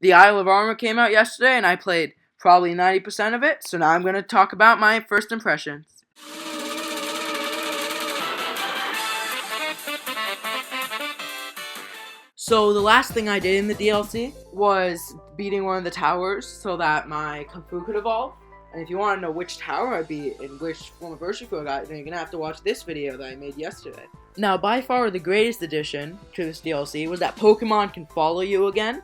The Isle of Armor came out yesterday, and I played probably 90% of it, so now I'm going to talk about my first impressions. So the last thing I did in the DLC was beating one of the towers so that my Kung Fu could evolve. And if you want to know which tower I beat and which form of Urshifu I got, then you're going to have to watch this video that I made yesterday. Now, by far the greatest addition to this DLC was that Pokemon can follow you again.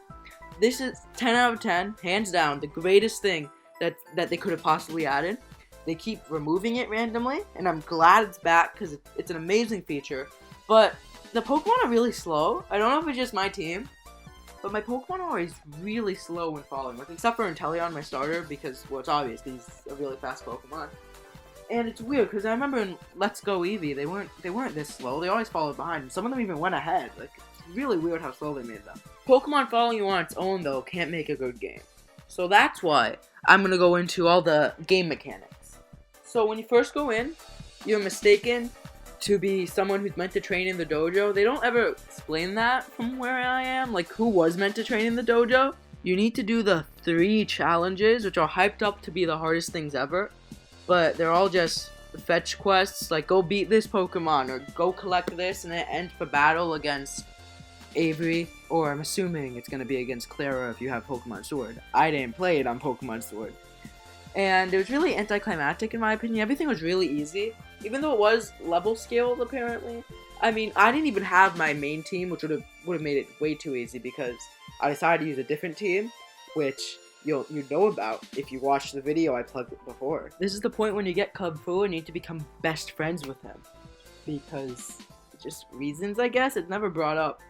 This is 10 out of 10, hands down, the greatest thing that they could have possibly added. They keep removing it randomly, and I'm glad it's back because it's an amazing feature. But the Pokemon are really slow. I don't know if it's just my team, but my Pokemon are always really slow when following, except for Inteleon, my starter, because, well, it's obvious, he's a really fast Pokemon. And it's weird, because I remember in Let's Go Eevee, they weren't this slow. They always followed behind, and some of them even went ahead. Like, it's really weird how slow they made them. Pokemon following you on its own, though, can't make a good game. So that's why I'm going to go into all the game mechanics. So when you first go in, you're mistaken to be someone who's meant to train in the dojo. They don't ever explain that from where I am, like who was meant to train in the dojo. You need to do the 3 challenges, which are hyped up to be the hardest things ever, but they're all just fetch quests, like go beat this Pokemon, or go collect this, and it ends the battle against Avery, or I'm assuming it's going to be against Clara if you have Pokemon Sword. I didn't play it on Pokemon Sword. And it was really anticlimactic in my opinion. Everything was really easy, even though it was level scaled apparently. I mean, I didn't even have my main team, which would have made it way too easy because I decided to use a different team, which you know about if you watched the video I plugged before. This is the point when you get Kung Fu and need to become best friends with him, because just reasons, I guess. It's never brought up.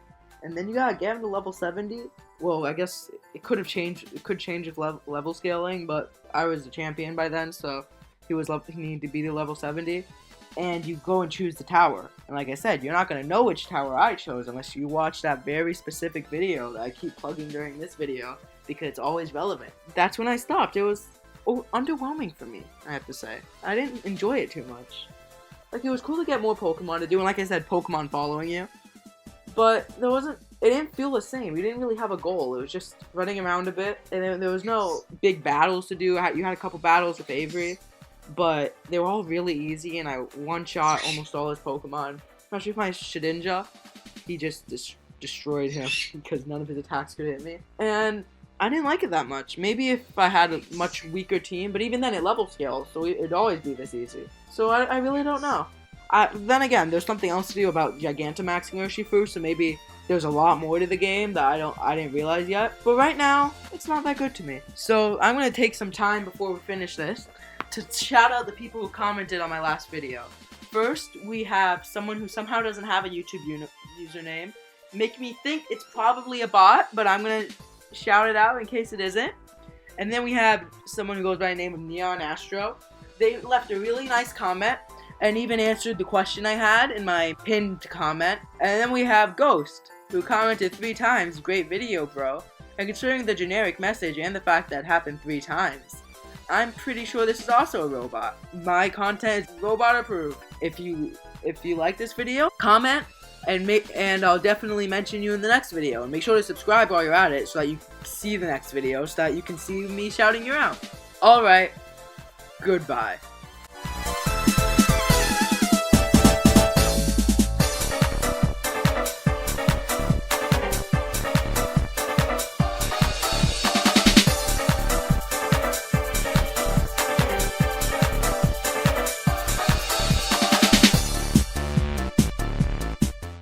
And then you gotta get him to level 70. Well, I guess it could have changed. It could change with level scaling, but I was a champion by then, so he needed to be to level 70. And you go and choose the tower. And like I said, you're not gonna know which tower I chose unless you watch that very specific video that I keep plugging during this video, because it's always relevant. That's when I stopped. It was underwhelming for me, I have to say. I didn't enjoy it too much. Like, it was cool to get more Pokemon to do, and like I said, Pokemon following you. But it didn't feel the same. You didn't really have a goal. It was just running around a bit, and there was no big battles to do. You had a couple battles with Avery, but they were all really easy, and I one-shot almost all his Pokemon. Especially with my Shedinja. He just destroyed him because none of his attacks could hit me. And I didn't like it that much. Maybe if I had a much weaker team, but even then it level scales, so it'd always be this easy. So I really don't know. Then again, there's something else to do about Gigantamaxing Urshifu, so maybe there's a lot more to the game that I didn't realize yet. But right now, it's not that good to me. So I'm going to take some time before we finish this to shout out the people who commented on my last video. First, we have someone who somehow doesn't have a YouTube username. Make me think it's probably a bot, but I'm going to shout it out in case it isn't. And then we have someone who goes by the name of Neon Astro. They left a really nice comment and even answered the question I had in my pinned comment. And then we have Ghost, who commented 3 times, "Great video, bro." And considering the generic message and the fact that it happened 3 times, I'm pretty sure this is also a robot. My content is robot approved. If you like this video, comment and I'll definitely mention you in the next video. And make sure to subscribe while you're at it so that you see the next video, so that you can see me shouting you out. Alright, goodbye.